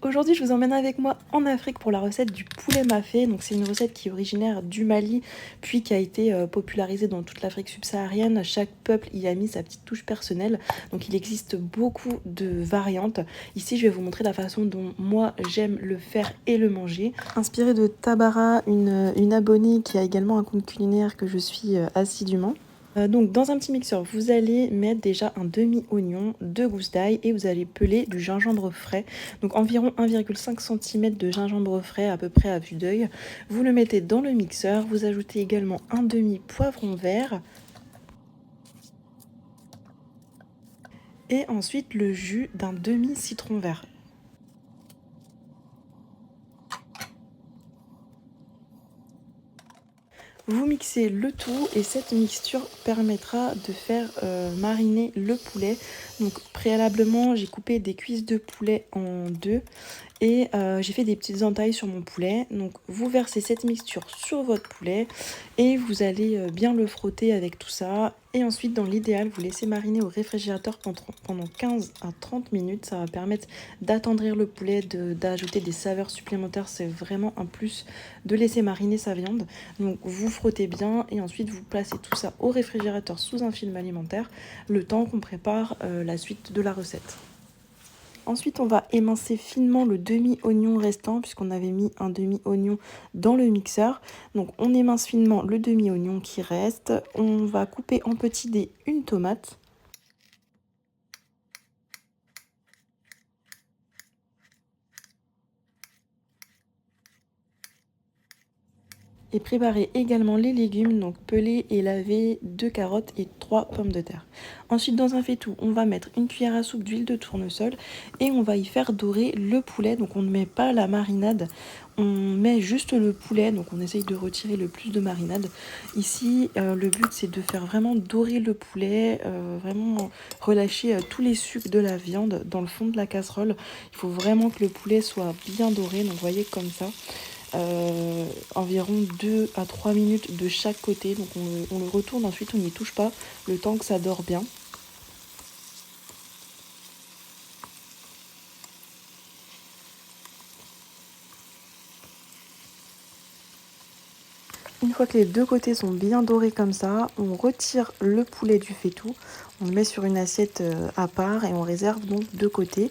Aujourd'hui, je vous emmène avec moi en Afrique pour la recette du poulet mafé. Donc, c'est une recette qui est originaire du Mali, puis qui a été popularisée dans toute l'Afrique subsaharienne. Chaque peuple y a mis sa petite touche personnelle. Donc, il existe beaucoup de variantes. Ici, je vais vous montrer la façon dont moi, j'aime le faire et le manger. Inspirée de Tabara, une abonnée qui a également un compte culinaire que je suis assidûment. Donc dans un petit mixeur, vous allez mettre déjà un demi-oignon, 2 gousses d'ail et vous allez peler du gingembre frais. Donc environ 1,5 cm de gingembre frais à peu près à vue d'œil. Vous le mettez dans le mixeur, vous ajoutez également un demi-poivron vert. Et ensuite le jus d'un demi-citron vert. Vous mixez le tout et cette mixture permettra de faire mariner le poulet. Donc préalablement, j'ai coupé des cuisses de poulet en deux et j'ai fait des petites entailles sur mon poulet. Donc vous versez cette mixture sur votre poulet et vous allez bien le frotter avec tout ça. Et ensuite, dans l'idéal, vous laissez mariner au réfrigérateur pendant 15 à 30 minutes. Ça va permettre d'attendrir le poulet, d'ajouter des saveurs supplémentaires. C'est vraiment un plus de laisser mariner sa viande. Donc vous frottez bien et ensuite vous placez tout ça au réfrigérateur sous un film alimentaire, le temps qu'on prépare la suite de la recette. Ensuite, on va émincer finement le demi-oignon restant puisqu'on avait mis un demi-oignon dans le mixeur. Donc on émince finement le demi-oignon qui reste. On va couper en petits dés une tomate. Et préparer également les légumes, donc peler et laver 2 carottes et 3 pommes de terre. Ensuite, dans un faitout, on va mettre une cuillère à soupe d'huile de tournesol et on va y faire dorer le poulet. Donc on ne met pas la marinade, on met juste le poulet, donc on essaye de retirer le plus de marinade. Ici, le but c'est de faire vraiment dorer le poulet, vraiment relâcher tous les sucs de la viande dans le fond de la casserole. Il faut vraiment que le poulet soit bien doré, donc vous voyez comme ça. Environ 2 à 3 minutes de chaque côté. Donc on le retourne, ensuite on n'y touche pas le temps que ça dort bien. Une fois que les deux côtés sont bien dorés comme ça, on retire le poulet du faitout, on le met sur une assiette à part et on réserve donc de côté.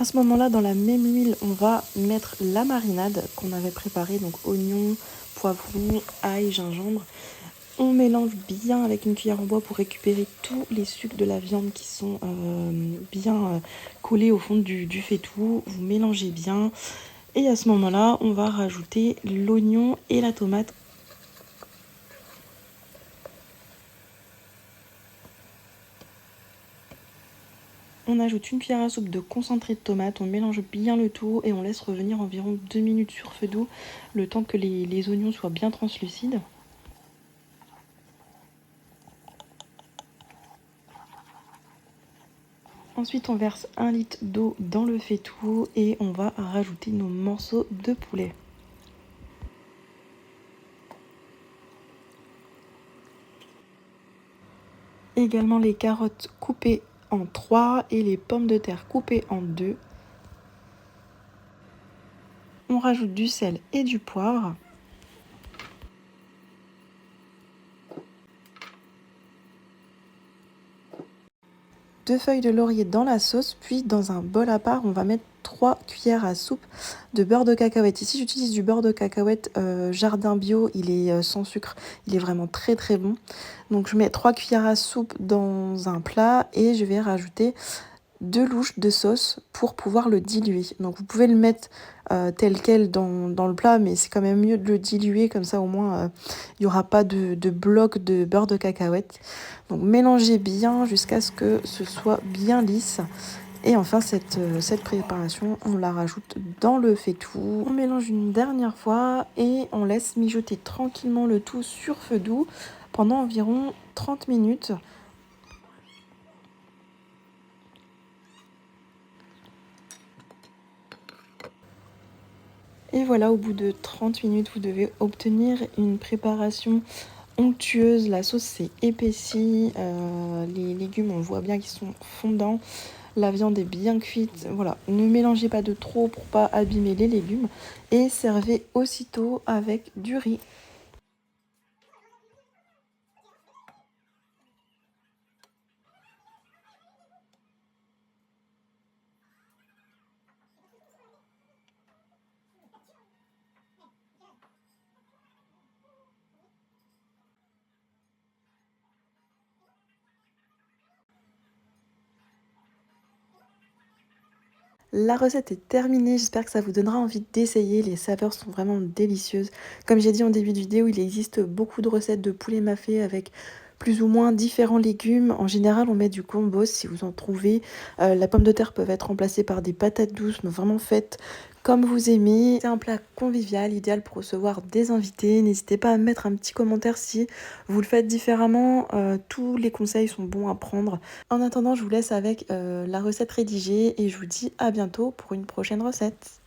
À ce moment-là, dans la même huile, on va mettre la marinade qu'on avait préparée, donc oignons, poivrons, ail, gingembre. On mélange bien avec une cuillère en bois pour récupérer tous les sucs de la viande qui sont bien collés au fond du faitout. Vous mélangez bien et à ce moment-là, on va rajouter l'oignon et la tomate. On ajoute une cuillère à soupe de concentré de tomate, on mélange bien le tout et on laisse revenir environ 2 minutes sur feu doux, le temps que les oignons soient bien translucides. Ensuite, on verse 1 litre d'eau dans le faitout et on va rajouter nos morceaux de poulet. Également les carottes coupées en 3 et les pommes de terre coupées en 2. On rajoute du sel et du poivre. Deux feuilles de laurier dans la sauce, puis dans un bol à part, on va mettre 3 cuillères à soupe de beurre de cacahuète. Ici, j'utilise du beurre de cacahuète Jardin Bio, il est sans sucre, il est vraiment très très bon. Donc je mets 3 cuillères à soupe dans un plat et je vais rajouter 2 louches de sauce pour pouvoir le diluer. Donc vous pouvez le mettre tel quel dans le plat, mais c'est quand même mieux de le diluer, comme ça au moins il n'y aura pas de bloc de beurre de cacahuète. Donc mélangez bien jusqu'à ce que ce soit bien lisse. Et enfin cette préparation, on la rajoute dans le faitout. On mélange une dernière fois et on laisse mijoter tranquillement le tout sur feu doux pendant environ 30 minutes. Et voilà, au bout de 30 minutes, vous devez obtenir une préparation onctueuse. La sauce s'est épaissie, les légumes, on voit bien qu'ils sont fondants. La viande est bien cuite. Voilà, ne mélangez pas de trop pour pas abîmer les légumes. Et servez aussitôt avec du riz. La recette est terminée, j'espère que ça vous donnera envie d'essayer, les saveurs sont vraiment délicieuses. Comme j'ai dit en début de vidéo, il existe beaucoup de recettes de poulet mafé avec plus ou moins différents légumes. En général, on met du combos si vous en trouvez. La pomme de terre peut être remplacée par des patates douces, mais vraiment faites comme vous aimez. C'est un plat convivial, idéal pour recevoir des invités. N'hésitez pas à mettre un petit commentaire si vous le faites différemment. Tous les conseils sont bons à prendre. En attendant, je vous laisse avec la recette rédigée et je vous dis à bientôt pour une prochaine recette.